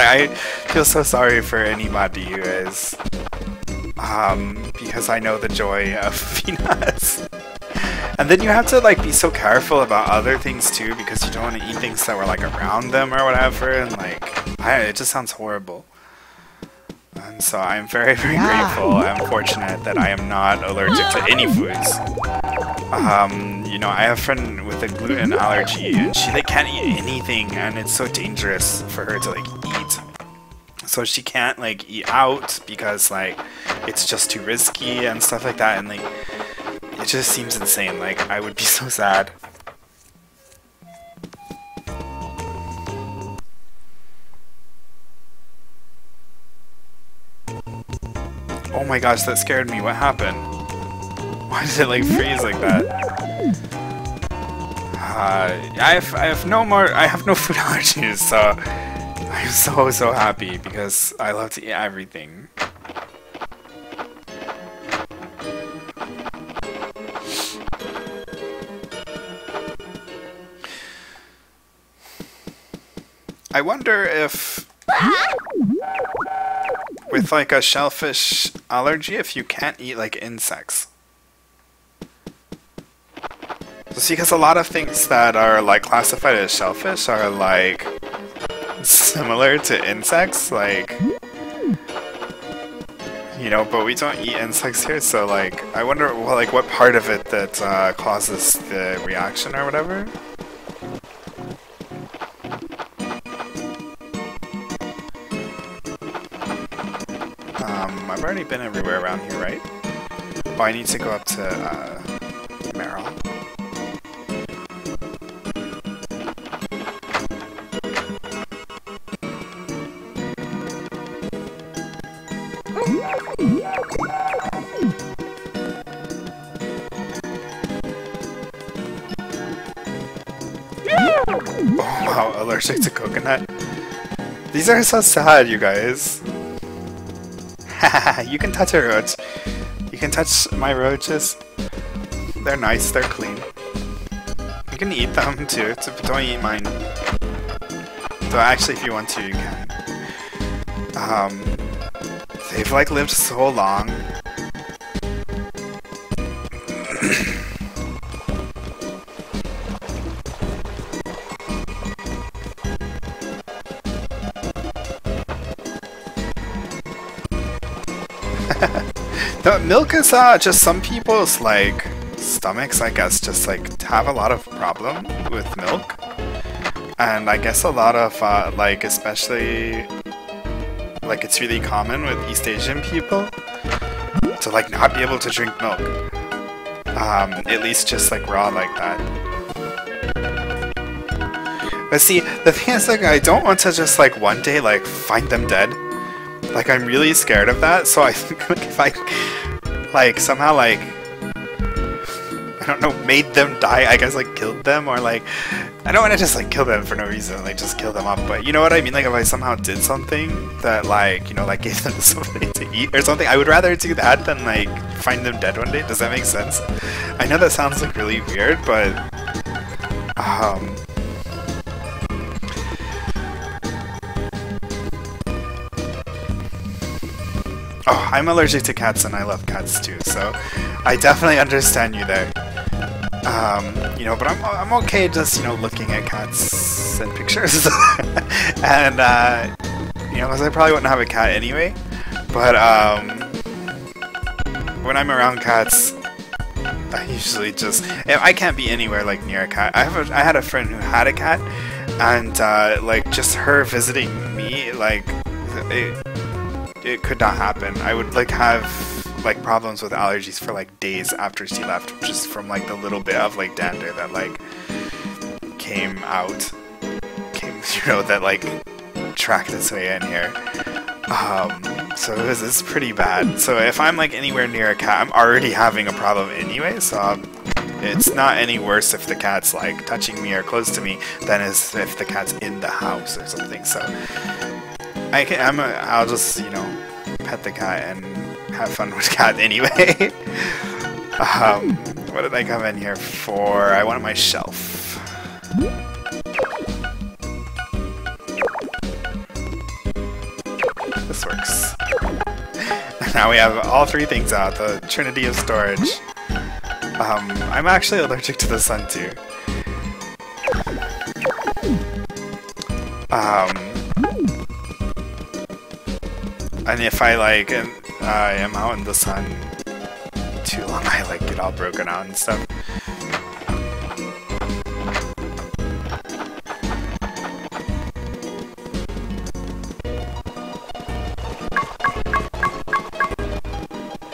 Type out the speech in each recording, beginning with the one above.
I feel so sorry for anybody who is, because I know the joy of peanuts. And then you have to like be so careful about other things too, because you don't want to eat things that were like around them or whatever, and like it just sounds horrible. And so I'm very, very grateful and fortunate that I am not allergic to any foods. You know, I have a friend with a gluten allergy, and she like can't eat anything, and it's so dangerous for her to like eat. So she can't like eat out because like it's just too risky and stuff like that, and like it just seems insane. Like I would be so sad. Oh my gosh, that scared me. What happened? Why did it like freeze like that? I have no food allergies, so I'm so happy because I love to eat everything. I wonder if with like a shellfish allergy, if you can't eat like insects. So see, because a lot of things that are like classified as shellfish are like similar to insects, like, you know, but we don't eat insects here, so like I wonder well, like what part of it that causes the reaction or whatever. I've already been everywhere around here, right? Oh, I need to go up to Meryl. Oh wow, allergic to coconut. These are so sad, you guys. You can touch a roach. You can touch my roaches. They're nice, they're clean. You can eat them too, but don't eat mine. Though actually, if you want to, you can. They've like lived so long. The milk is just some people's like stomachs, I guess, just like have a lot of problem with milk, and I guess a lot of like especially like it's really common with East Asian people to like not be able to drink milk, at least just like raw like that. But see, the thing is like I don't want to just like one day like find them dead. Like, I'm really scared of that, so I think like, if I, like, somehow, like, I don't know, made them die, I guess, like, killed them, or, like, I don't want to just, like, kill them for no reason, like, just kill them up, but you know what I mean? Like, if I somehow did something that, like, you know, like, gave them something to eat or something, I would rather do that than, like, find them dead one day. Does that make sense? I know that sounds, like, really weird, but, oh, I'm allergic to cats and I love cats too, so I definitely understand you there. You know, but I'm okay just, you know, looking at cats and pictures. And, you know, because I probably wouldn't have a cat anyway. But, when I'm around cats, I usually just... I can't be anywhere, like, near a cat. I had a friend who had a cat, and, like, just her visiting me, like, it could not happen. I would like have like problems with allergies for like days after she left, just from like the little bit of like dander that like came, you know, that like tracked its way in here. So it's pretty bad. So if I'm like anywhere near a cat, I'm already having a problem anyway, so it's not any worse if the cat's like touching me or close to me than as if the cat's in the house or something. So I'll just, you know, pet the cat and have fun with cat anyway. What did I come in here for? I wanted my shelf. this works. Now we have all three things out, the trinity of storage. I'm actually allergic to the sun too. And if I like am out in the sun too long, I like get all broken out and stuff.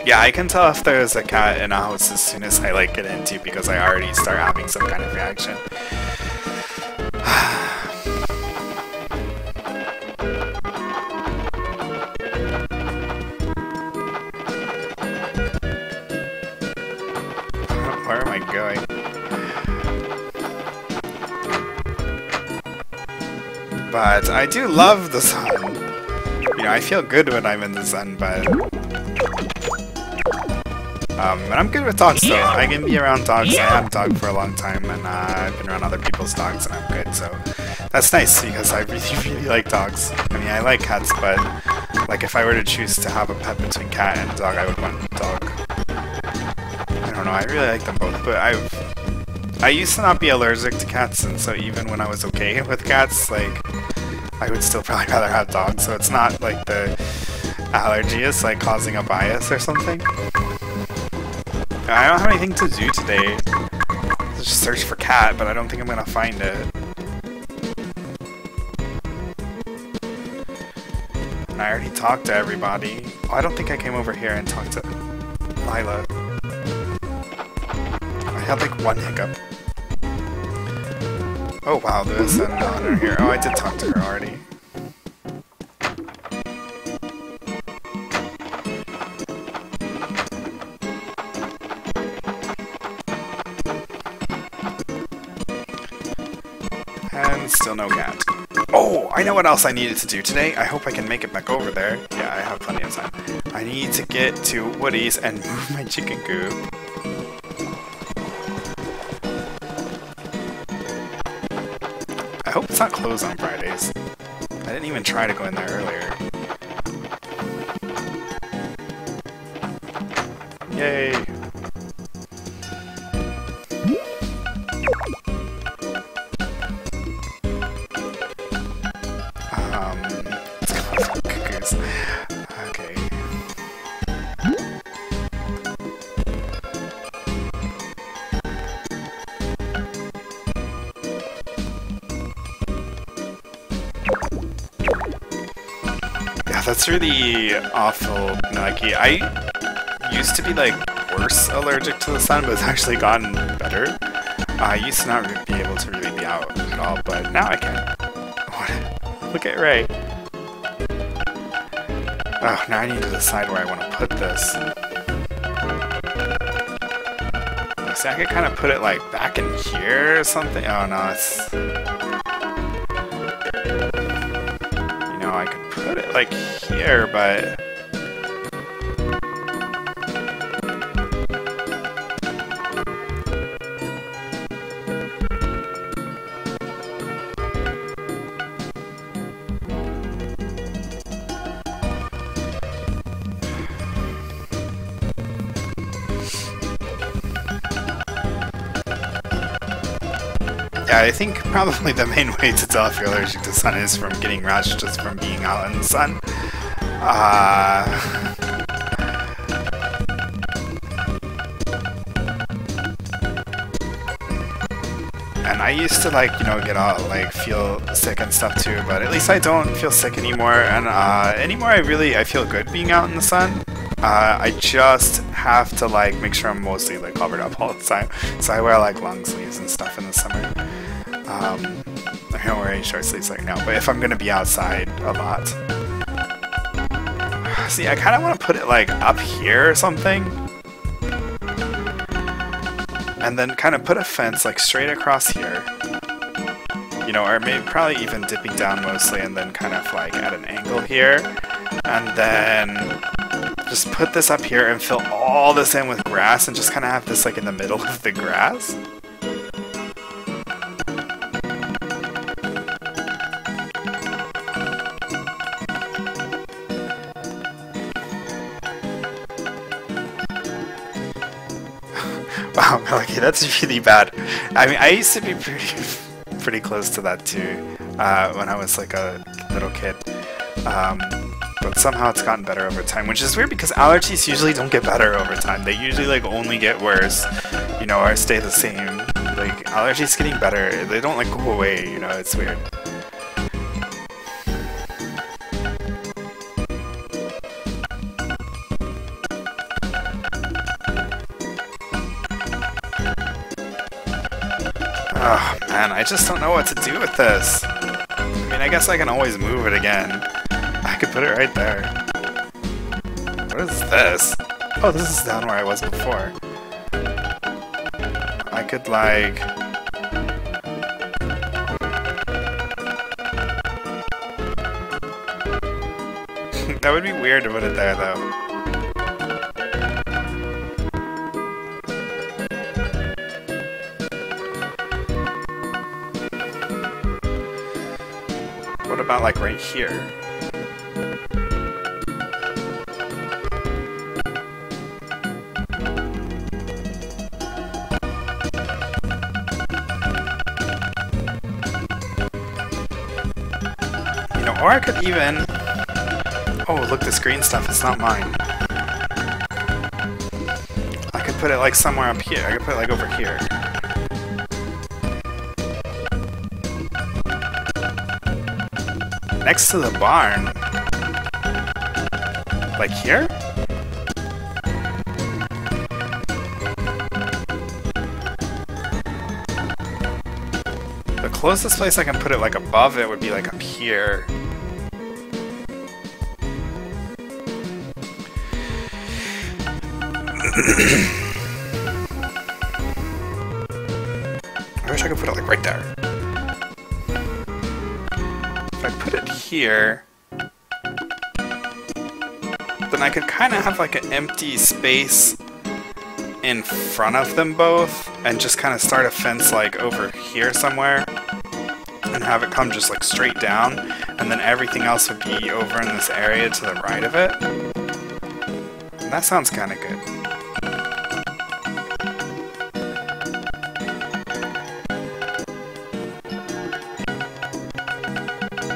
Yeah, I can tell if there's a cat in a house as soon as I like get into, because I already start having some kind of reaction. Where am I going? But I do love the sun. You know, I feel good when I'm in the sun, but and I'm good with dogs though. I can be around dogs. I had a dog for a long time, and I've been around other people's dogs, and I'm good. So that's nice because I really like dogs. I mean, I like cats, but like if I were to choose to have a pet between cat and dog, I would want dog. I don't know. I really like them both, but I used to not be allergic to cats, and so even when I was okay with cats, like I would still probably rather have dogs. So it's not like the allergy is like causing a bias or something. I don't have anything to do today. Just search for cat, but I don't think I'm gonna find it. And I already talked to everybody. Oh, I don't think I came over here and talked to Lila. I had like one hiccup. Oh wow, there's an honor here. Oh, I did talk to her already. And still no cat. Oh, I know what else I needed to do today. I hope I can make it back over there. Yeah, I have plenty of time. I need to get to Woody's and move my chicken coop. I hope it's not closed on Fridays. I didn't even try to go in there earlier. Yay! Let's go with cuckoos. Okay. Yeah, that's really awful, Nagi. I used to be like worse allergic to the sun, but it's actually gotten better. I used to not be able to really be out at all, but now I can. Look at Ray. Oh, now I need to decide where I want to put this. See, I could kind of put it like back in here or something. Oh no, it's... You know, I could put it like here, but... Yeah, I think probably the main way to tell if you're allergic to sun is from getting rash just from being out in the sun. And I used to like, you know, get all like feel sick and stuff too, but at least I don't feel sick anymore. And anymore I feel good being out in the sun. I just have to like make sure I'm mostly like covered up all the time. So I wear like long sleeves and stuff in the summer. I'm not wearing short sleeves right now, but if I'm gonna be outside a lot. See, I kind of want to put it like up here or something. And then kind of put a fence like straight across here. You know, or maybe probably even dipping down mostly and then kind of like at an angle here. And then just put this up here and fill all this in with grass and just kind of have this like in the middle of the grass. Wow, okay, that's really bad. I mean, I used to be pretty close to that too, when I was like a little kid. But somehow it's gotten better over time, which is weird because allergies usually don't get better over time. They usually like only get worse, you know, or stay the same. Like allergies getting better, they don't like go away, you know, it's weird. Oh man, I just don't know what to do with this. I mean, I guess I can always move it again. I could put it right there. What is this? Oh, this is down where I was before. I could like... That would be weird to put it there though. What about like right here? You know, or I could even... Oh, look, this green stuff is not mine. I could put it like somewhere up here. I could put it like over here. Next to the barn. Like here? The closest place I can put it like above it would be like up here. I wish I could put it like right there. If I put it here, then I could kind of have like an empty space in front of them both and just kind of start a fence like over here somewhere and have it come just like straight down, and then everything else would be over in this area to the right of it. And that sounds kind of good.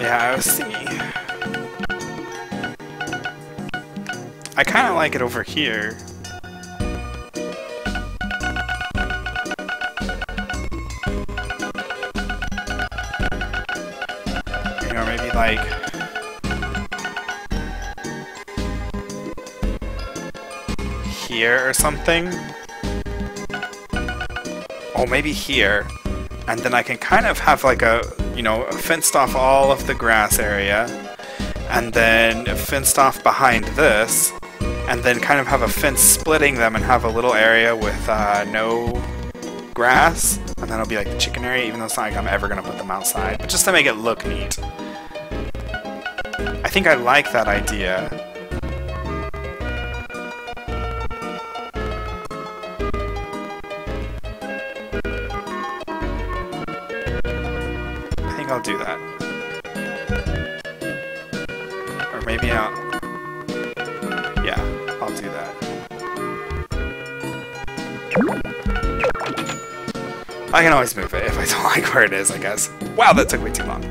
Yeah, I was thinking... I kind of like it over here. You know, maybe like... here or something? Oh, maybe here. And then I can kind of have like a, you know, fenced off all of the grass area, and then fenced off behind this, and then kind of have a fence splitting them and have a little area with no grass, and then it'll be like the chicken area, even though it's not like I'm ever going to put them outside, but just to make it look neat. I think I like that idea. I'll do that. Or maybe I'll... Yeah, I'll do that. I can always move it if I don't like where it is, I guess. Wow, that took way too long.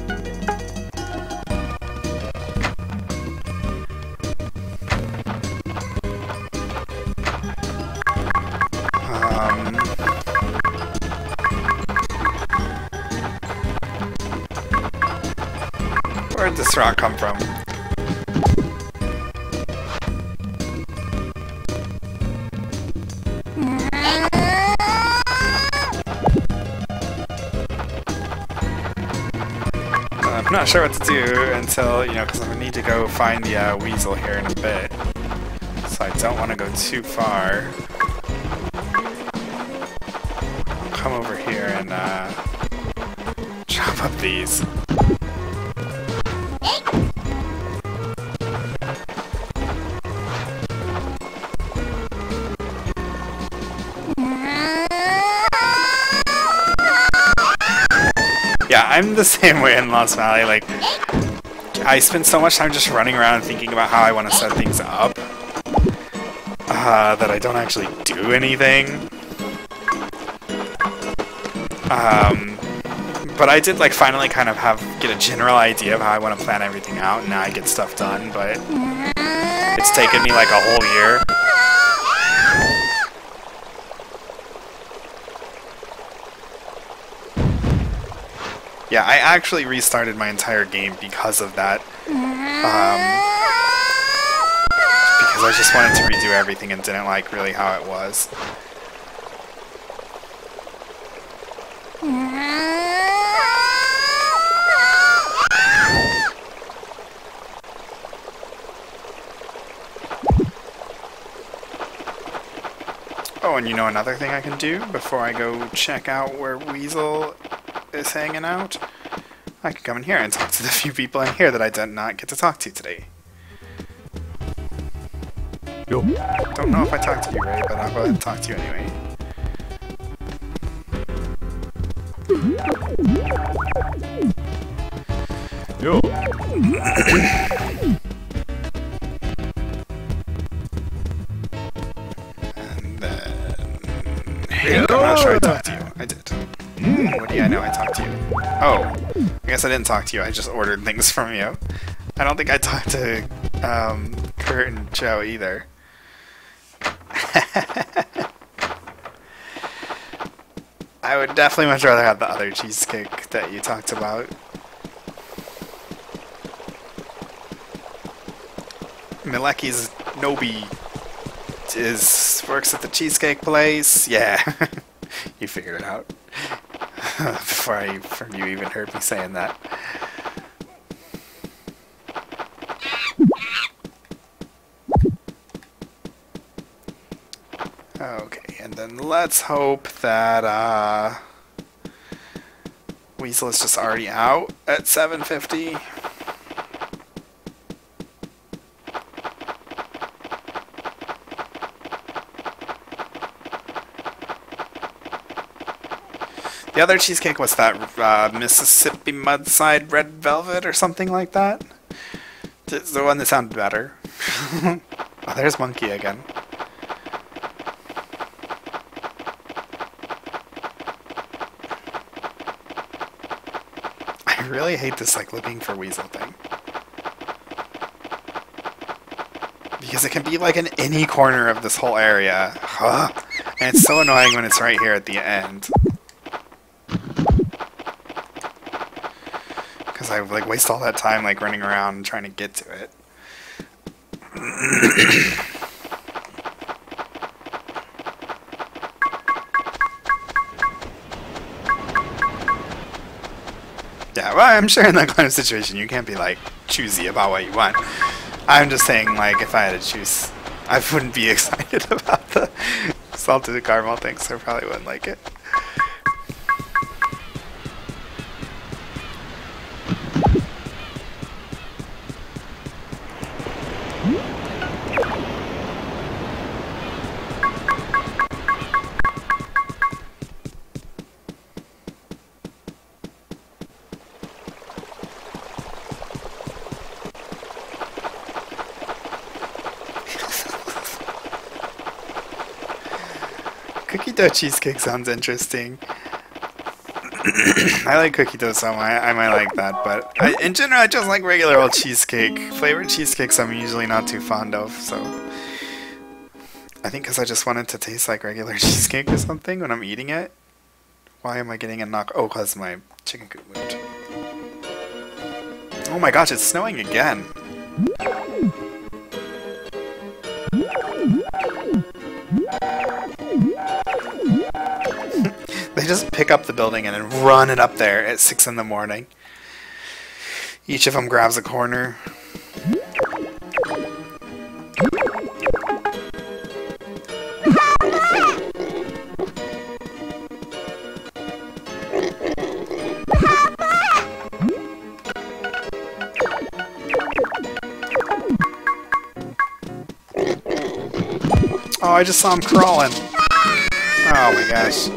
Where'd this rock come from? I'm not sure what to do until, you know, because I'm going to need to go find the weasel here in a bit. So I don't want to go too far. I'll come over here and chop up these. Yeah, I'm the same way in Lost Valley. Like, I spend so much time just running around thinking about how I want to set things up that I don't actually do anything. But I did like finally kind of get a general idea of how I want to plan everything out, and now I get stuff done, but it's taken me like a whole year. Yeah, I actually restarted my entire game because of that. Because I just wanted to redo everything and didn't like really how it was. Oh, and you know another thing I can do before I go check out where Weasel is hanging out? I can come in here and talk to the few people in here that I did not get to talk to today. Yo. Don't know if I talked to you, Ray, but I'll go ahead and talk to you anyway. Yo. And then... Hey, I'm not sure I talked to you. I did. What do you know I talked to you? Oh, I guess I didn't talk to you. I just ordered things from you. I don't think I talked to Kurt and Joe either. I would definitely much rather have the other cheesecake that you talked about. Mileki's Nobi works at the cheesecake place. Yeah, you figured it out before you even heard me saying that. Okay, and then let's hope that Weasel is just already out at 7:50. The other cheesecake was that Mississippi Mudside Red Velvet or something like that. It's the one that sounded better. Oh, there's Monkey again. I really hate this like looking for Weasel thing. Because it can be like in any corner of this whole area. Huh? And it's so annoying when it's right here at the end. Because I like waste all that time like running around and trying to get to it. Yeah, well, I'm sure in that kind of situation you can't be like choosy about what you want. I'm just saying, like, if I had to choose, I wouldn't be excited about the salted caramel thing, so I probably wouldn't like it. Cookie dough cheesecake sounds interesting. I like cookie dough, so I might like that, but in general I just like regular old cheesecake. Flavored cheesecakes I'm usually not too fond of, so... I think because I just want it to taste like regular cheesecake or something when I'm eating it. Why am I getting a knock? Oh, because my chicken coop moved. Oh my gosh, it's snowing again. They just pick up the building and then run it up there at 6 in the morning. Each of them grabs a corner. Oh, I just saw him crawling. Oh my gosh.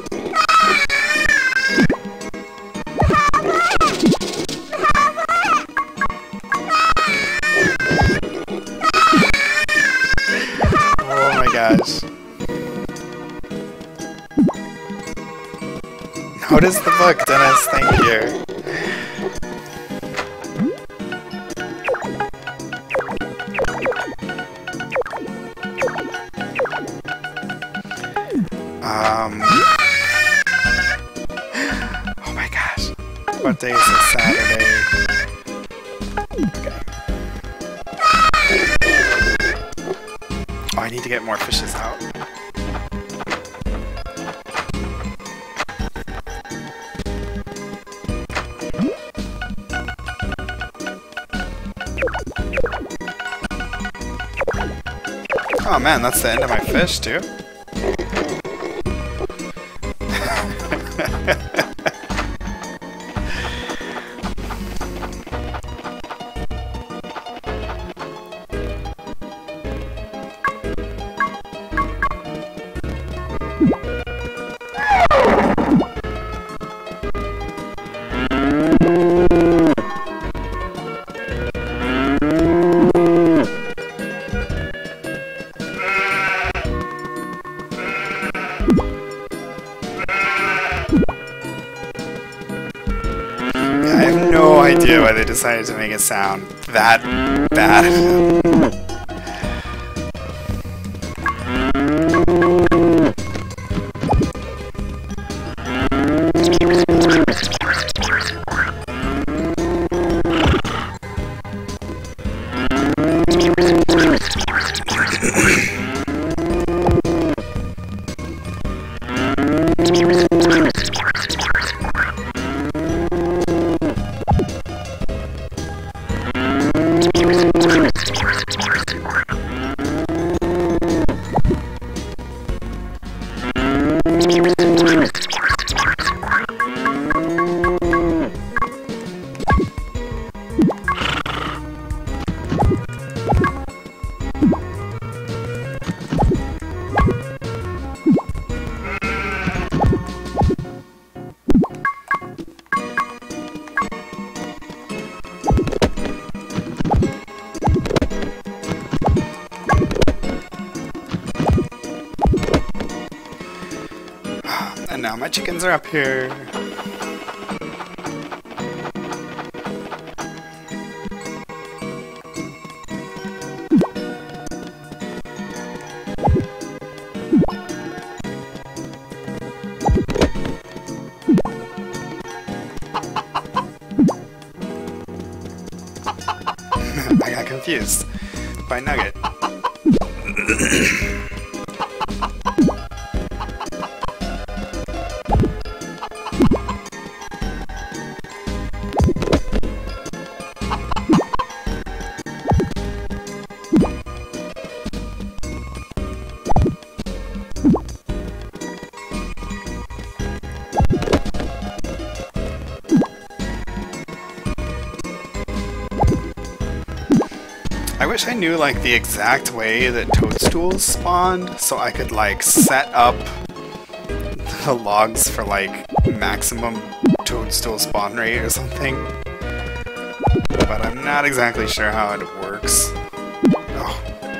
What is the book, Dennis? Thank you. Oh my gosh. What day is it? Saturday. Okay. Oh, I need to get more fishes out. Oh man, that's the end of my fish too? I have no idea why they decided to make it sound that bad. And now my chickens are up here. I got confused by Nugget. I wish I knew like the exact way that toadstools spawned so I could like set up the logs for like maximum toadstool spawn rate or something. But I'm not exactly sure how it works.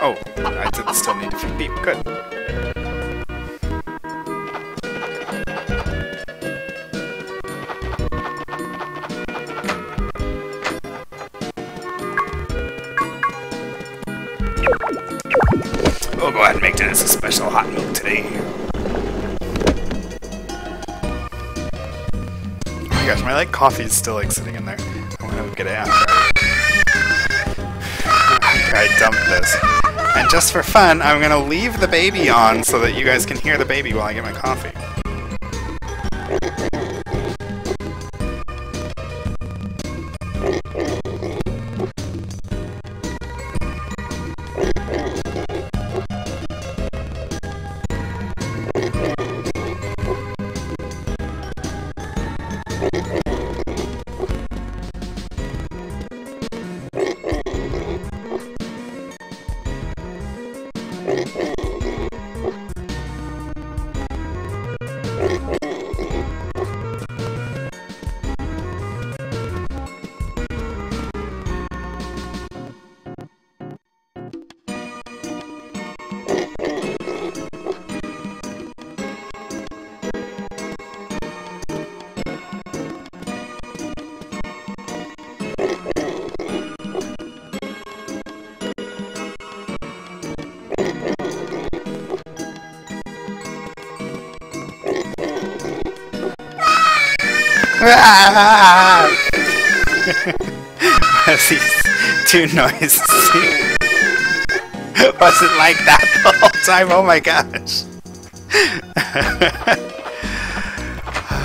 Oh, I did still need to feed beep. Good. We'll go ahead and make Dennis a special hot milk today. Oh my gosh, my like coffee's still like sitting in there. I'm gonna get it after I dump this. And just for fun, I'm gonna leave the baby on so that you guys can hear the baby while I get my coffee. Was these two noises? Was it like that the whole time? Oh my gosh.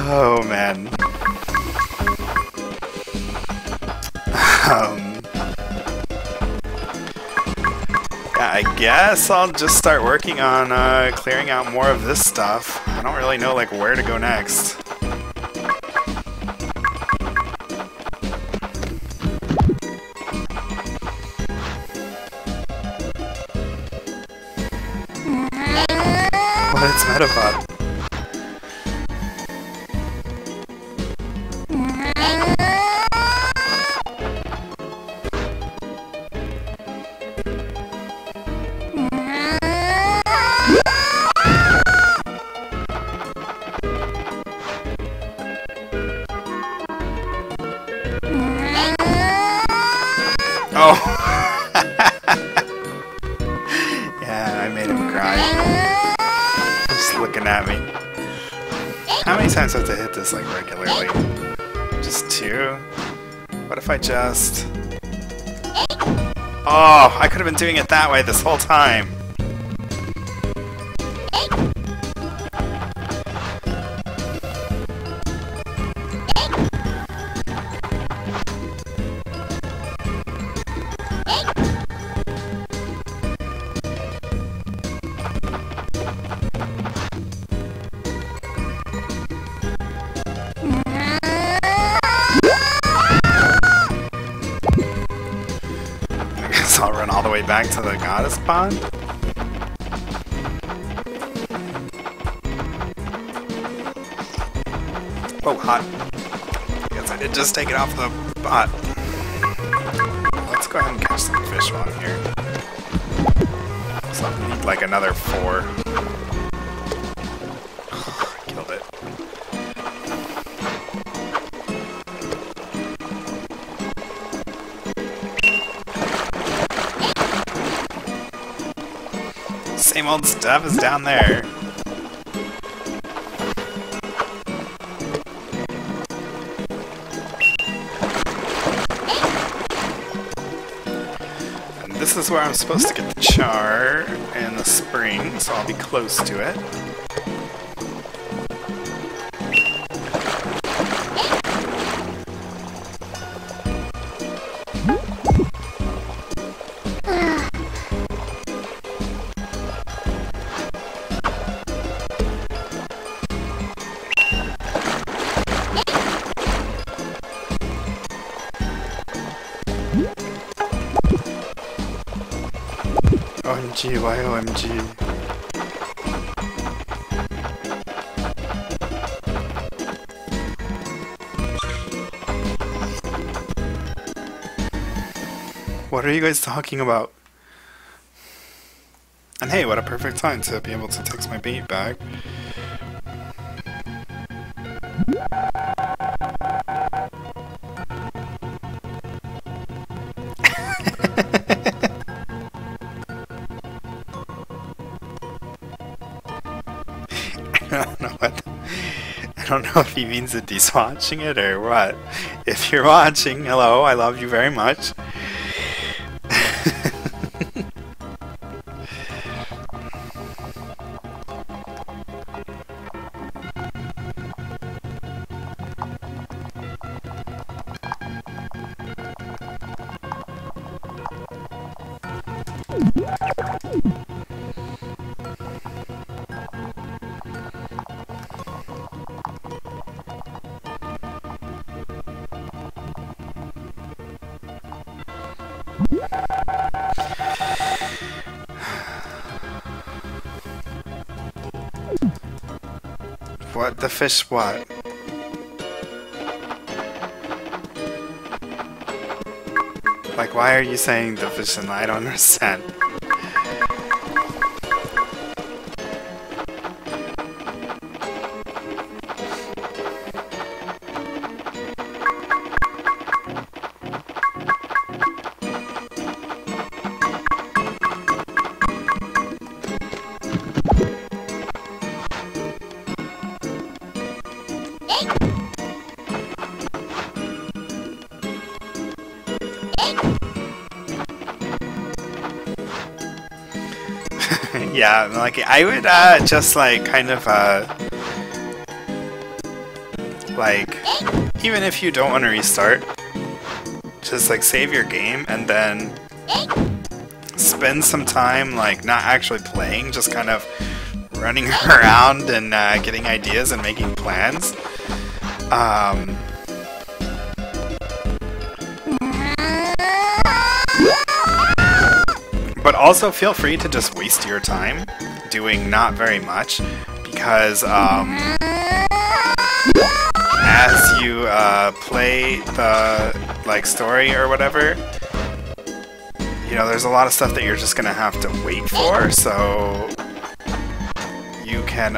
Oh man. Yeah, I guess I'll just start working on clearing out more of this stuff. I don't really know like where to go next. What is Metapod? Oh! Yeah, I made him cry. Just looking at me. How many times do I have to hit this, like, regularly? Just 2? What if I just... Oh! I could have been doing it that way this whole time! I'll run all the way back to the goddess pond. Oh, hot. Guess I did just take it off the pot. Let's go ahead and catch some fish while I'm here. So I need like another 4. Killed it. Same old stuff is down there. And this is where I'm supposed to get the char in the spring, so I'll be close to it. OMG, why OMG? What are you guys talking about? And hey, what a perfect time to be able to text my bait back. I don't know if he means that he's watching it or what. If you're watching, hello, I love you very much. What? The fish what? Like, why are you saying the fish and I don't understand? Yeah, like I would just like kind of like even if you don't want to restart, just like save your game and then spend some time like not actually playing, just kind of running around and getting ideas and making plans. But also feel free to just waste your time doing not very much, because as you play the like story or whatever, you know, there's a lot of stuff that you're just gonna have to wait for, so you can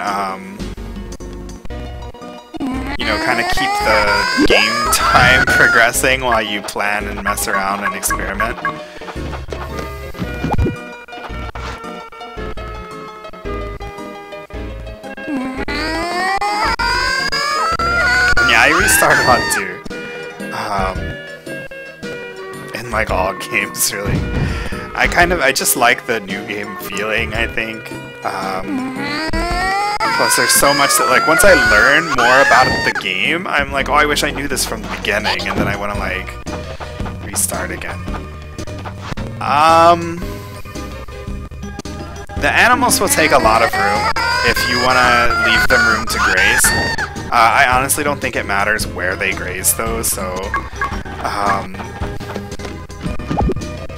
you know, kind of keep the game time progressing while you plan and mess around and experiment. I restart a lot too. In like all games, really. I just like the new game feeling, I think. Plus there's so much that, like, once I learn more about the game, I'm like, oh, I wish I knew this from the beginning, and then I want to, like, restart again. The animals will take a lot of room if you want to leave them room to graze. I honestly don't think it matters where they graze though, so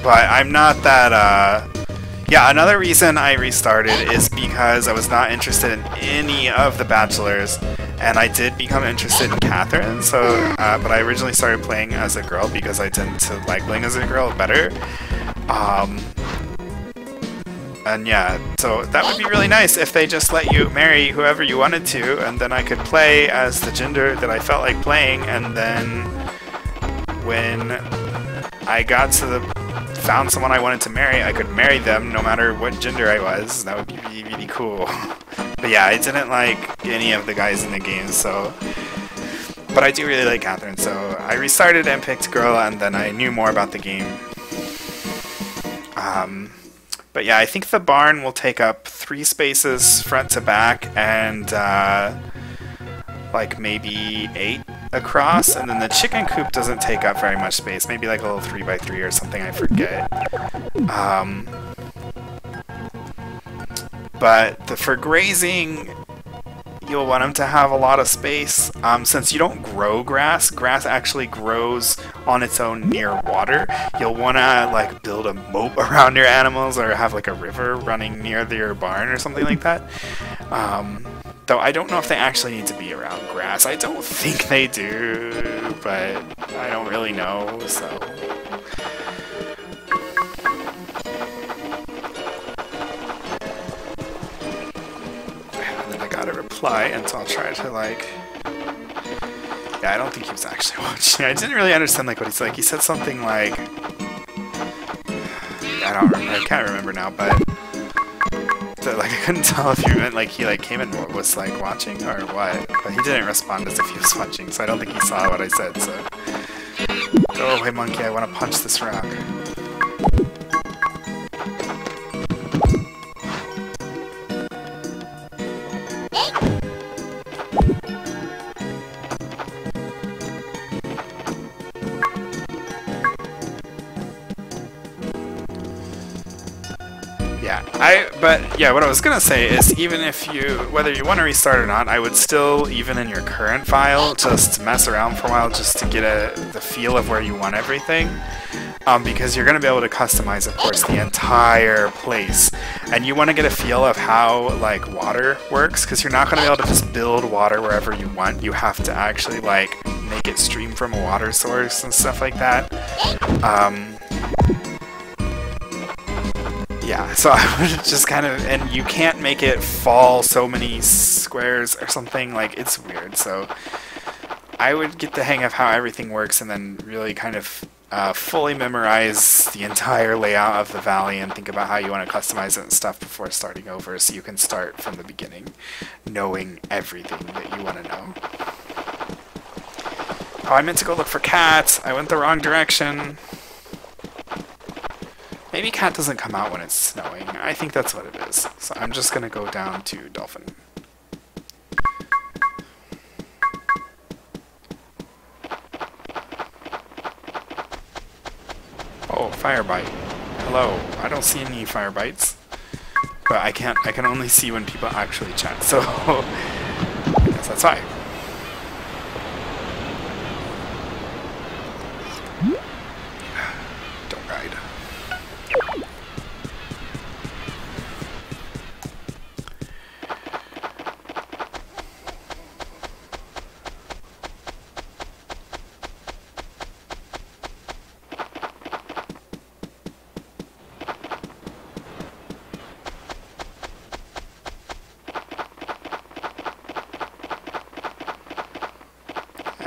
but I'm not that yeah, another reason I restarted is because I was not interested in any of the bachelors, and I did become interested in Catherine, so but I originally started playing as a girl because I tend to like playing as a girl better. And yeah, so that would be really nice if they just let you marry whoever you wanted to, and then I could play as the gender that I felt like playing, and then when I got to the found someone I wanted to marry, I could marry them no matter what gender I was. That would be really, really cool. But yeah, I didn't like any of the guys in the game, so... But I do really like Catherine, so I restarted and picked girl, and then I knew more about the game. But yeah, I think the barn will take up 3 spaces front to back, and like maybe 8 across, and then the chicken coop doesn't take up very much space, maybe like a little 3x3 or something, I forget. But for grazing, you'll want them to have a lot of space. Since you don't grow grass, grass actually grows on its own near water. You'll want to like build a moat around your animals, or have like a river running near your barn or something like that. Though I don't know if they actually need to be around grass. I don't think they do, but I don't really know, so... And then I got a reply, and so I'll try to, like... Yeah, I don't think he was actually watching. I didn't really understand, like, what he's like. He said something like... I don't remember. I can't remember now, but... Like, I couldn't tell if he meant like he like came and was like watching or what, but he didn't respond as if he was watching, so I don't think he saw what I said. So, go away, monkey! I want to punch this rock. But yeah, what I was gonna say is, even if whether you want to restart or not, I would still, even in your current file, just mess around for a while just to get the feel of where you want everything. Because you're gonna be able to customize, of course, the entire place, and you want to get a feel of how like water works, because you're not gonna be able to just build water wherever you want. You have to actually like make it stream from a water source and stuff like that. Yeah, so I would just kind of, and you can't make it fall so many squares or something, like, it's weird, so I would get the hang of how everything works and then really kind of fully memorize the entire layout of the valley and think about how you want to customize it and stuff before starting over, so you can start from the beginning knowing everything that you want to know. Oh, I meant to go look for cats. I went the wrong direction. Maybe cat doesn't come out when it's snowing. I think that's what it is. So I'm just gonna go down to dolphin. Oh, fire bite. Hello. I don't see any fire bites. But I can only see when people actually chat, so I guess that's fine. Don't ride.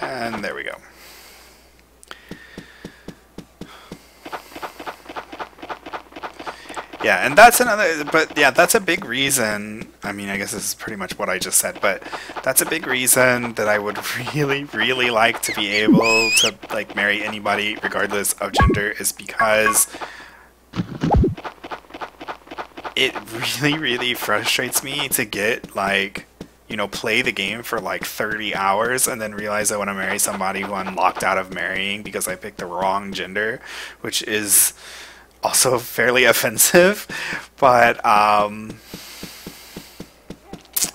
And there we go. Yeah, and that's another, but yeah, that's a big reason. I mean, I guess this is pretty much what I just said, but that's a big reason that I would really, really like to be able to, like, marry anybody regardless of gender, is because it really, really frustrates me to get, like, you know, play the game for like 30 hours and then realize I want to marry somebody who I'm locked out of marrying because I picked the wrong gender, which is also fairly offensive. But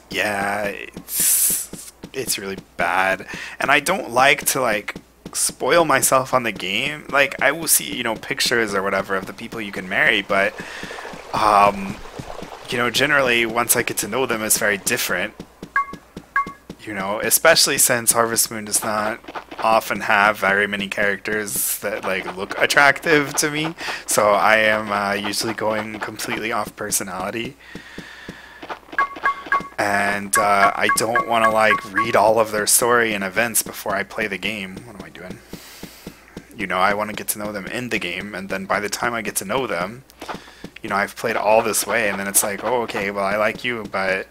yeah, it's really bad, and I don't like to like spoil myself on the game. Like, I will see, you know, pictures or whatever of the people you can marry, but you know, generally once I get to know them, it's very different. You know, especially since Harvest Moon does not often have very many characters that like look attractive to me, so I am usually going completely off personality, and I don't want to like read all of their story and events before I play the game. What am I doing? You know, I want to get to know them in the game, and then by the time I get to know them, you know, I've played all this way, and then it's like, oh, okay, well, I like you, but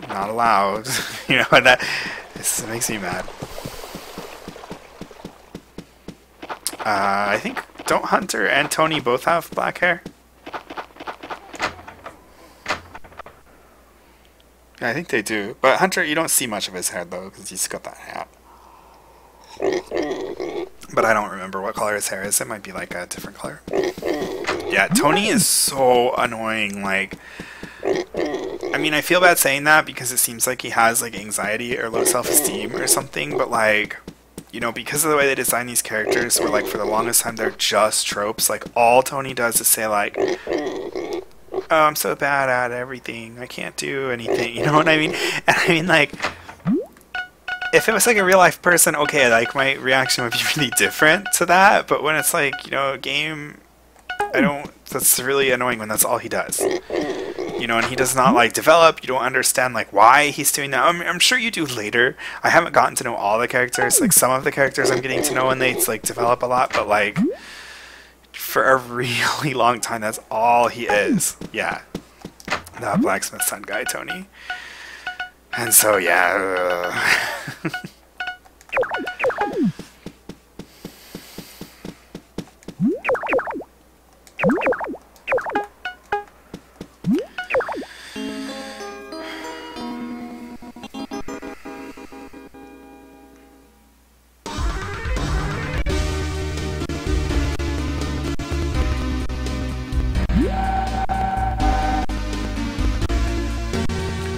not allowed. You know, and that makes me mad. I think, don't Hunter and Tony both have black hair? Yeah, I think they do. But Hunter, you don't see much of his hair though, because he's got that hat. But I don't remember what color his hair is. It might be like a different color. Yeah, Tony is so annoying. Like, I mean, I feel bad saying that because it seems like he has like anxiety or low self-esteem or something, but like, you know, because of the way they design these characters, where like for the longest time they're just tropes, like all Tony does is say like, oh, I'm so bad at everything, I can't do anything, you know what I mean? And I mean, like, if it was like a real life person, okay, like my reaction would be really different to that, but when it's like, you know, a game, that's really annoying when that's all he does. You know, and he does not like develop. You don't understand like why he's doing that. I'm sure you do later. I haven't gotten to know all the characters. Like some of the characters I'm getting to know and they like develop a lot, but like for a really long time that's all he is. Yeah. The blacksmith son guy, Tony. And so yeah.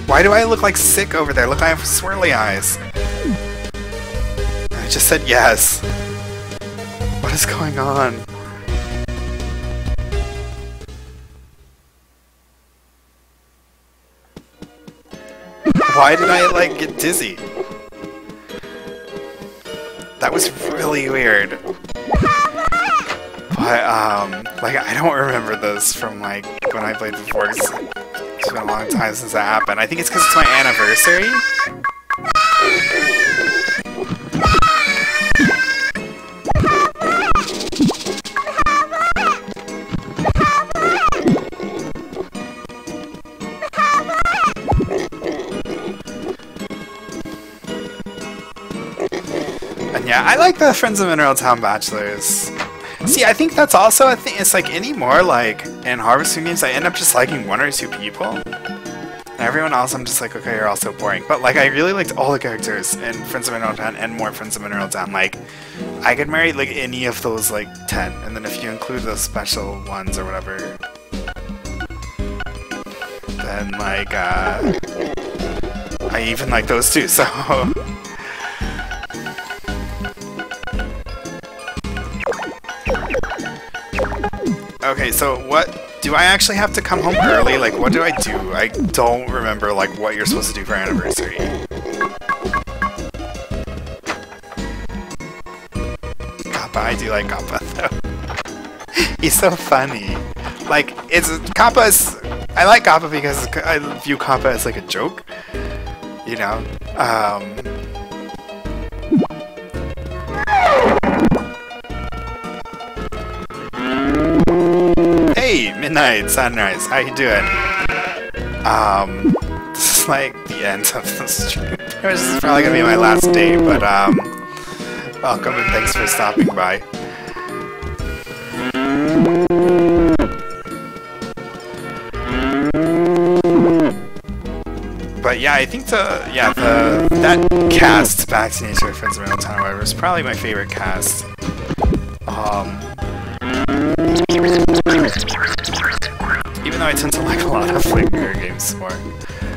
Why do I look like sick over there? Look, I have swirly eyes. I just said yes. What is going on? Why did I, like, get dizzy? That was really weird. But, like, I don't remember this from, like, when I played before. It's been a long time since that happened. I think it's because it's my anniversary. And yeah, I like the Friends of Mineral Town Bachelors. See, I think that's also a thing. It's like anymore, like in Harvest Moon games, I end up just liking one or two people. And everyone else, I'm just like, okay, you're all so boring. But like, I really liked all the characters in Friends of Mineral Town and more Friends of Mineral Town. Like, I could marry like any of those like 10, and then if you include the special ones or whatever, then like, I even like those too. So. Okay, so what do I actually have to come home early? Like, what do I do? I don't remember like what you're supposed to do for anniversary. Kappa, I do like Kappa though. He's so funny. Like, Kappa is. I like Kappa because I view Kappa as like a joke. You know. Hey, Midnight Sunrise, how you doing? This is like the end of the stream. This is probably gonna be my last day, but welcome and thanks for stopping by. But yeah, I think that cast, Back to Nature, Friends of Mineral Town, whatever, is probably my favorite cast. Even though I tend to like a lot of like mirror games more.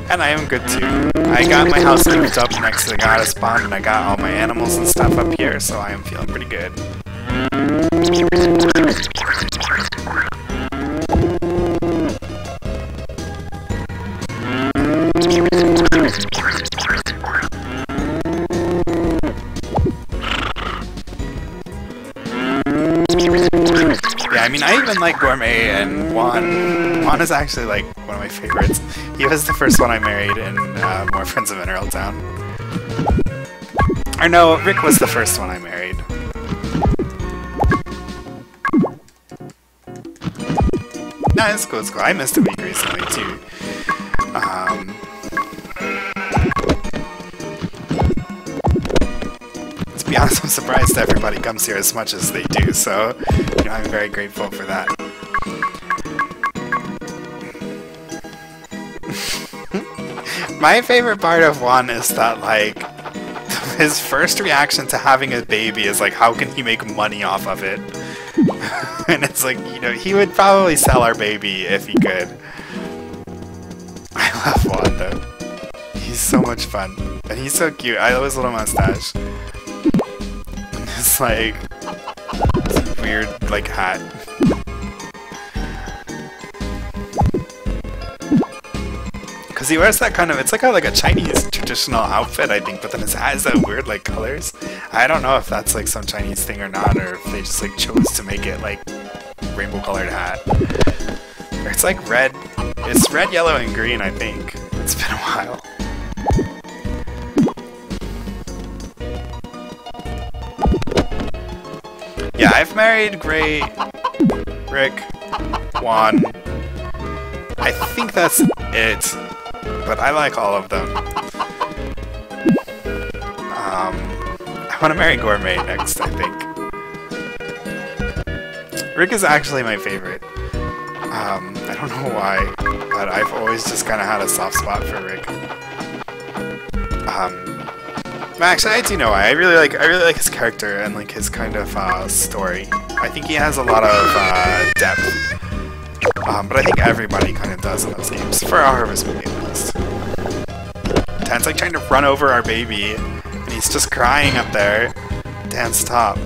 And I am good too. I got my house moved up next to the goddess pond and I got all my animals and stuff up here, so I am feeling pretty good. Yeah, I mean, I even like Gourmet, and Juan. Juan is actually like one of my favorites. He was the first one I married in more Friends of Mineral Town. Or no, Rick was the first one I married. No, it's cool, it's cool. I missed a week recently too. To be honest, I'm surprised everybody comes here as much as they do, so you know, I'm very grateful for that. My favorite part of Juan is that, like, his first reaction to having a baby is like, how can he make money off of it? And it's like, you know, he would probably sell our baby if he could. I love Juan though. He's so much fun. And he's so cute. I love his little mustache. And his like weird like hat. Cause he wears that kind of, it's like a Chinese traditional outfit, I think, but then his hat is that weird like colors. I don't know if that's like some Chinese thing or not, or if they just like chose to make it like rainbow colored hat. Or it's like red, it's red, yellow, and green, I think. It's been a while. Yeah, I've married Gray, Rick, Juan. I think that's it. But I like all of them. I want to marry Gourmet next, I think. Rick is actually my favorite. I don't know why, but I've always just kind of had a soft spot for Rick. Actually, I do know why. I really like his character and like his kind of story. I think he has a lot of depth. But I think everybody kind of does in those games, for our Harvest Moon at least. Dan's like trying to run over our baby, and he's just crying up there. Dan, stop.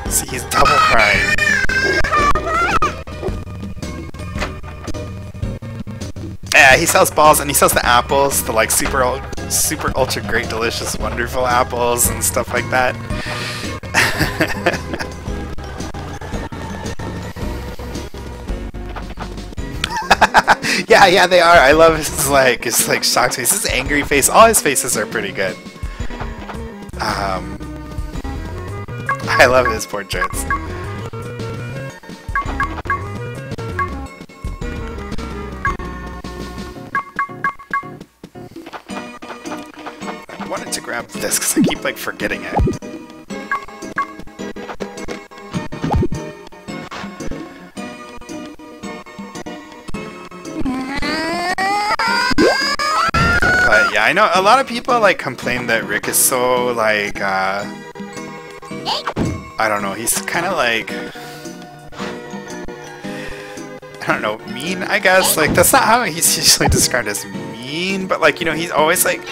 See, he's double crying. Yeah, he sells balls, and he sells the apples, the like super ultra great delicious wonderful apples and stuff like that. Yeah, they are. I love his like shocked face, his angry face. All his faces are pretty good. I love his portraits. I wanted to grab this because I keep like forgetting it. I know a lot of people like complain that Rick is so like I don't know, he's kind of like, I don't know, mean, I guess. Like, that's not how he's usually described as mean, but like, you know, he's always like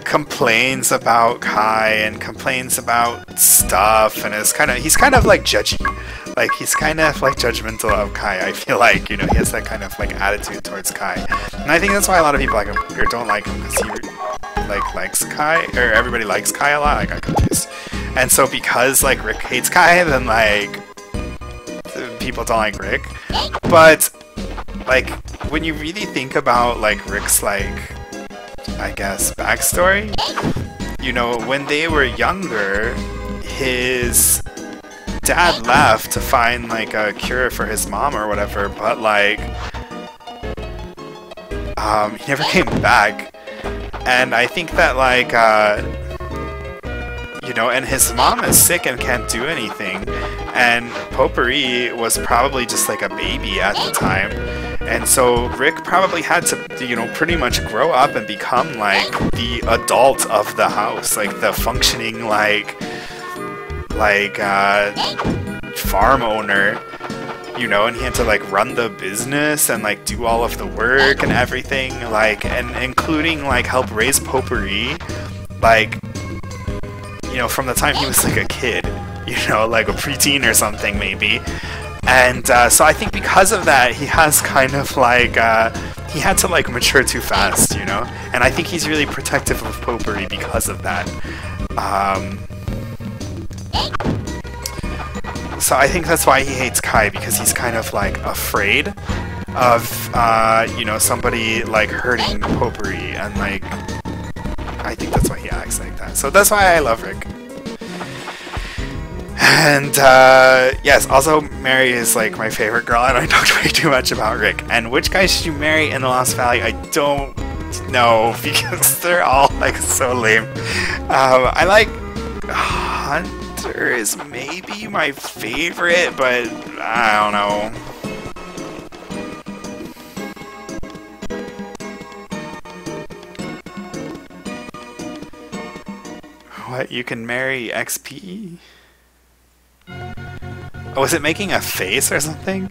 complains about Kai and complains about stuff, and he's kind of like judgy. Like, he's kind of like judgmental of Kai, I feel like, you know, he has that kind of like attitude towards Kai. And I think that's why a lot of people like him, or don't like him, because he like likes Kai, or everybody likes Kai a lot. I got confused. And so because like Rick hates Kai, then like people don't like Rick. But like when you really think about like Rick's like, I guess, backstory, you know, when they were younger, his dad left to find like a cure for his mom or whatever, but like he never came back. And I think that like you know, and his mom is sick and can't do anything, and Potpourri was probably just like a baby at the time, and so Rick probably had to, you know, pretty much grow up and become like the adult of the house, like the functioning like farm owner, you know, and he had to like run the business and like do all of the work and everything, like, and including like help raise Potpourri, like, you know, from the time he was like a kid, you know, like a preteen or something maybe. And so I think because of that, he has kind of like, he had to like mature too fast, you know? And I think he's really protective of Potpourri because of that. So I think that's why he hates Kai, because he's kind of like afraid of, you know, somebody like hurting Potpourri, and like, I think that's why he acts like that. So that's why I love Rick. And yes, also Mary is like my favorite girl, and I talked way too much about Rick. And which guy should you marry in the Lost Valley? I don't know, because they're all like so lame. I like Hunter is maybe my favorite, but I don't know. What, you can marry XP? Oh, was it making a face or something?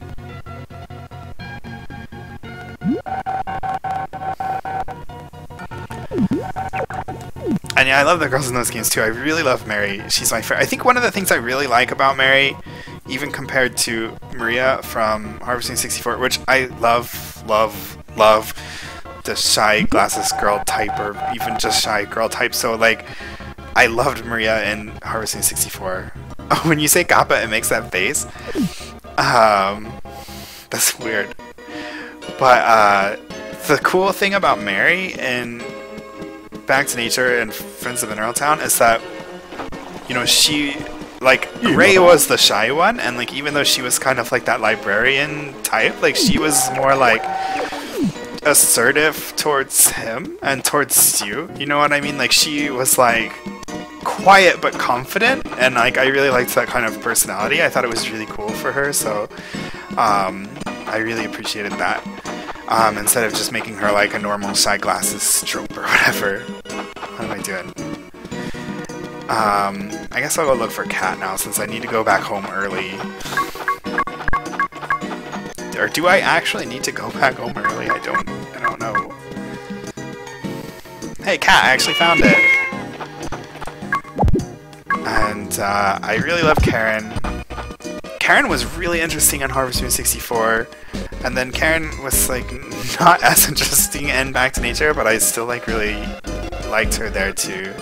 And yeah, I love the girls in those games too. I really love Mary. She's my favorite. I think one of the things I really like about Mary, even compared to Maria from Harvesting 64, which I love the shy glasses girl type, or even just shy girl type. So like, I loved Maria in Harvesting 64. Oh, when you say Kappa, it makes that face. That's weird. But the cool thing about Mary in Back to Nature and Friends of Mineral Town is that, you know, she, like, Ray was the shy one, and like, even though she was kind of like that librarian type, like, she was more like assertive towards him and towards Stu. You know what I mean? Like, she was like quiet but confident, and like, I really liked that kind of personality. I thought it was really cool for her, so I really appreciated that. Instead of just making her like a normal shy glasses strope or whatever. What am I doing? I guess I'll go look for Cat now, since I need to go back home early. Or do I actually need to go back home early? I don't know. Hey, Cat, I actually found it. And I really love Karen. Karen was really interesting on Harvest Moon 64, and then Karen was like not as interesting in Back to Nature, but I still like really liked her there too.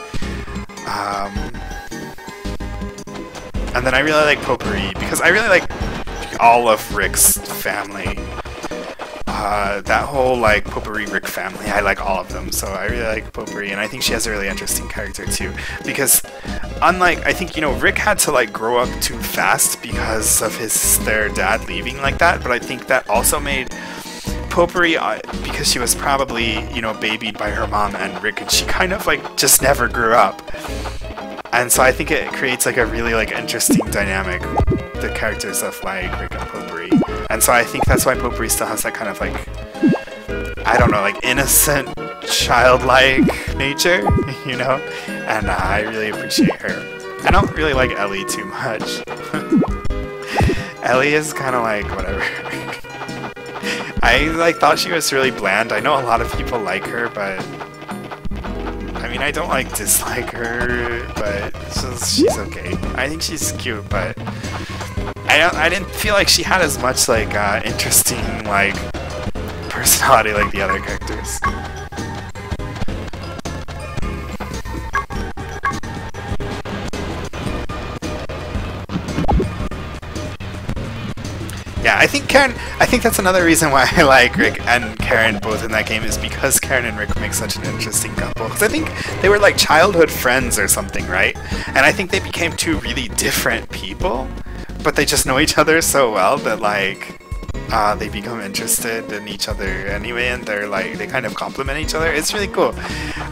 And then I really like Potpourri, because I really like all of Rick's family. That whole like Potpourri Rick family, I like all of them, so I really like Potpourri, and I think she has a really interesting character too, because unlike, I think, you know, Rick had to like grow up too fast because of their dad leaving like that, but I think that also made Potpourri, because she was probably, you know, babied by her mom and Rick, and she kind of like just never grew up, and so I think it creates like a really like interesting dynamic, the characters of like Rick and Potpourri. And so I think that's why Potpourri still has that kind of like, I don't know, like innocent childlike nature, you know, and I really appreciate her. I don't really like Ellie too much. Ellie is kind of like whatever. I like thought she was really bland. I know a lot of people like her, but I mean I don't like dislike her, but she's okay. I think she's cute, but I didn't feel like she had as much like interesting like personality like the other characters. Yeah, I think that's another reason why I like Rick and Karen both in that game, is because Karen and Rick make such an interesting couple. Because I think they were like childhood friends or something, right? And I think they became two really different people, but they just know each other so well that like they become interested in each other anyway, and they're like they kind of complement each other. It's really cool.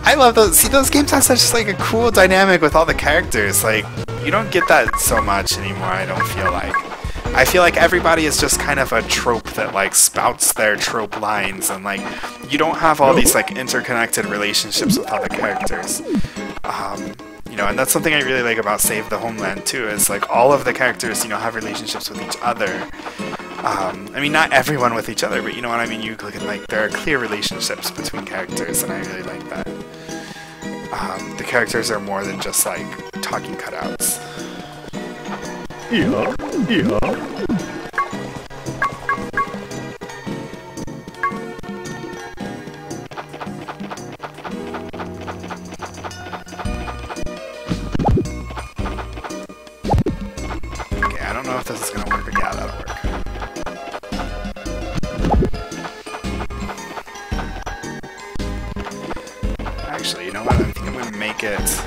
I love those. See, those games have such like a cool dynamic with all the characters. Like you don't get that so much anymore. I don't feel like. I feel like everybody is just kind of a trope that like spouts their trope lines, and like you don't have all these like interconnected relationships with other characters. You know, and that's something I really like about Save the Homeland too, is like all of the characters, you know, have relationships with each other. I mean, not everyone with each other, but you know what I mean? You look at like there are clear relationships between characters, and I really like that. The characters are more than just like talking cutouts. Yeah, yeah. Okay, I don't know if this is gonna work, but yeah, that'll work. Actually, you know what? I think I'm gonna make it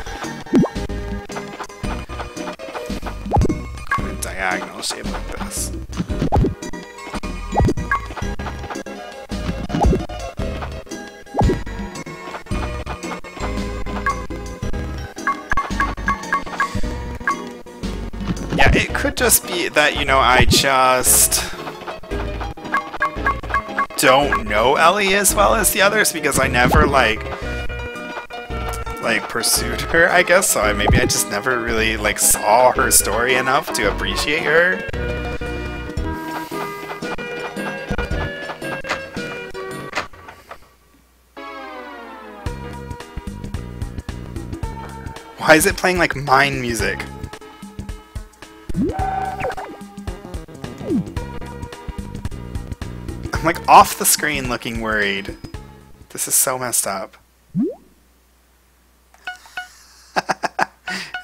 diagonal shape like this. Yeah, it could just be that, you know, I just don't know Ellie as well as the others because I never like pursued her, I guess, so maybe I just never really like saw her story enough to appreciate her. Why is it playing like mine music? I'm like off the screen looking worried. This is so messed up.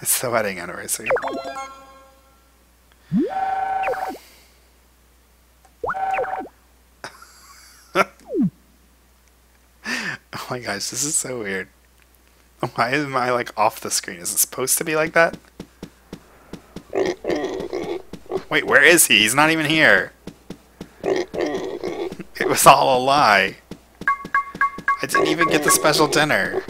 It's the wedding anniversary. Oh my gosh, this is so weird. Why am I like off the screen? Is it supposed to be like that? Wait, where is he? He's not even here. It was all a lie. I didn't even get the special dinner.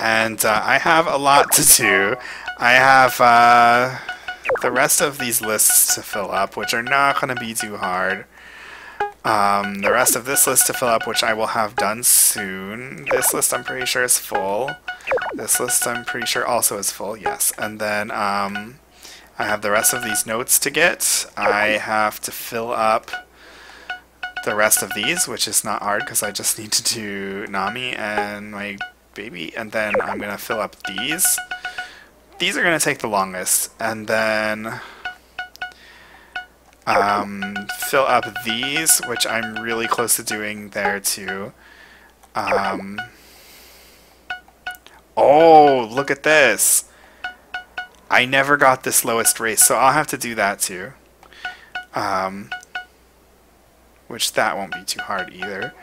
And I have a lot to do. I have the rest of these lists to fill up, which are not going to be too hard. The rest of this list to fill up, which I will have done soon. This list I'm pretty sure is full. This list I'm pretty sure also is full, yes. And then I have the rest of these notes to get. I have to fill up the rest of these, which is not hard because I just need to do Nami and my baby, and then I'm going to fill up these. These are going to take the longest, and then fill up these, which I'm really close to doing there too. Oh, look at this! I never got this lowest race, so I'll have to do that too. Which that won't be too hard either.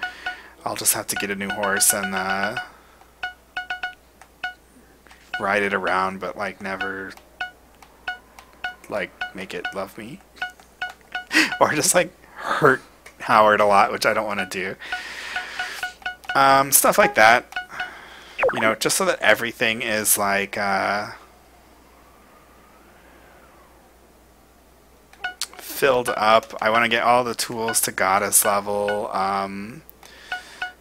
I'll just have to get a new horse and ride it around, but like never like make it love me. Or just like hurt Howard a lot, which I don't want to do. Stuff like that. You know, just so that everything is like filled up. I want to get all the tools to goddess level.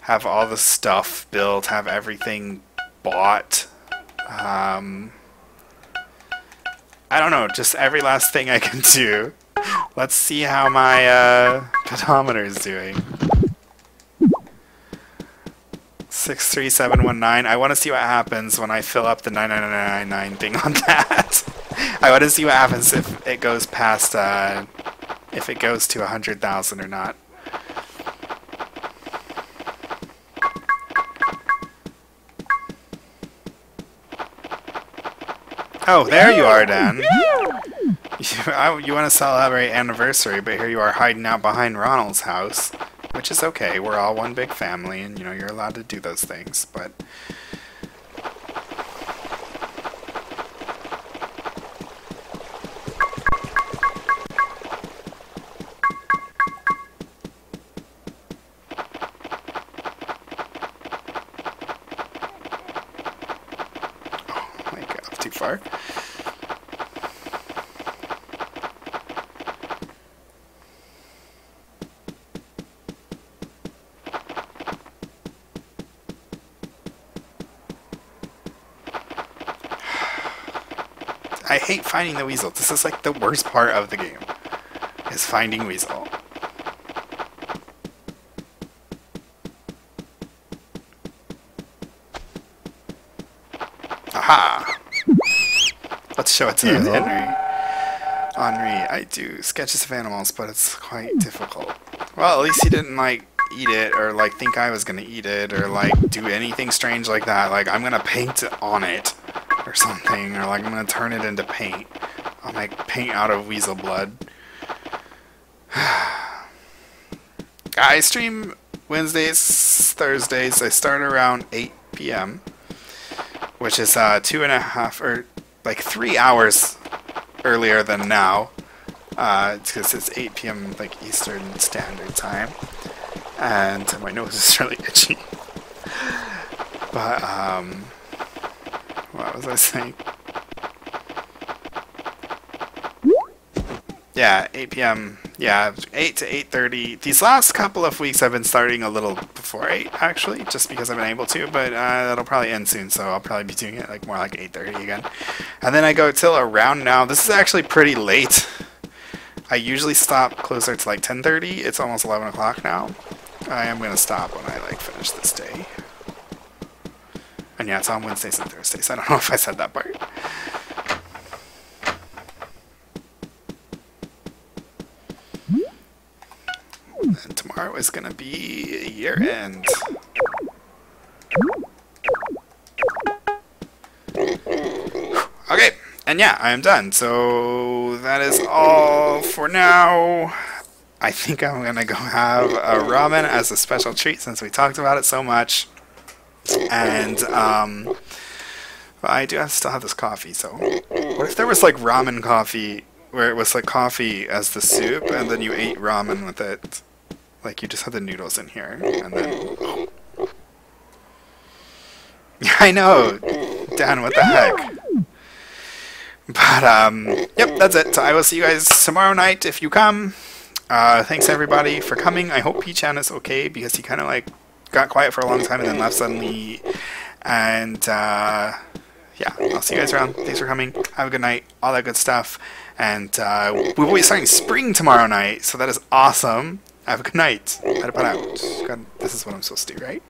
Have all the stuff built. Have everything bought. I don't know. Just every last thing I can do. Let's see how my pedometer is doing. 63719. I want to see what happens when I fill up the 99999 thing on that. I want to see what happens if it goes past, if it goes to 100,000 or not. Oh, there you are, Dan. You want to celebrate anniversary, but here you are hiding out behind Ronald's house. Which is okay, we're all one big family, and you know, you're allowed to do those things, but... Oh, I got off too far. I hate finding the weasel. This is like the worst part of the game, is finding weasel. Aha! Let's show it to Henry. Henri, I do sketches of animals, but it's quite difficult. Well, at least he didn't like eat it, or like think I was gonna eat it, or like do anything strange like that. Like I'm gonna paint on it or something, or like I'm gonna turn it into paint. I'll make paint out of weasel blood. I stream Wednesdays, Thursdays. I start around 8 p.m., which is 2.5 or like 3 hours earlier than now. It's because it's 8 p.m. like Eastern Standard Time, and my nose is really itchy. But what was I saying? Yeah, 8 p.m. Yeah, 8 to 8:30. These last couple of weeks I've been starting a little before 8, actually, just because I've been able to, but that'll probably end soon, so I'll probably be doing it like more like 8:30 again. And then I go till around now. This is actually pretty late. I usually stop closer to like 10:30. It's almost 11 o'clock now. I am going to stop when I like finish this day. And yeah, it's on Wednesdays and Thursdays. I don't know if I said that part. And tomorrow is going to be year end. Okay, and yeah, I am done. So that is all for now. I think I'm going to go have a ramen as a special treat since we talked about it so much. And well, I do still have this coffee, so what if there was like ramen coffee where it was like coffee as the soup and then you ate ramen with it? Like you just had the noodles in here and then I know, Dan, what the heck? But yep, that's it. So I will see you guys tomorrow night if you come. Thanks everybody for coming. I hope P-chan is okay because he kind of like got quiet for a long time and then left suddenly. And yeah, I'll see you guys around. Thanks for coming. Have a good night. All that good stuff. And we will be starting spring tomorrow night, so that is awesome. Have a good night. God, this is what I'm supposed to do, right?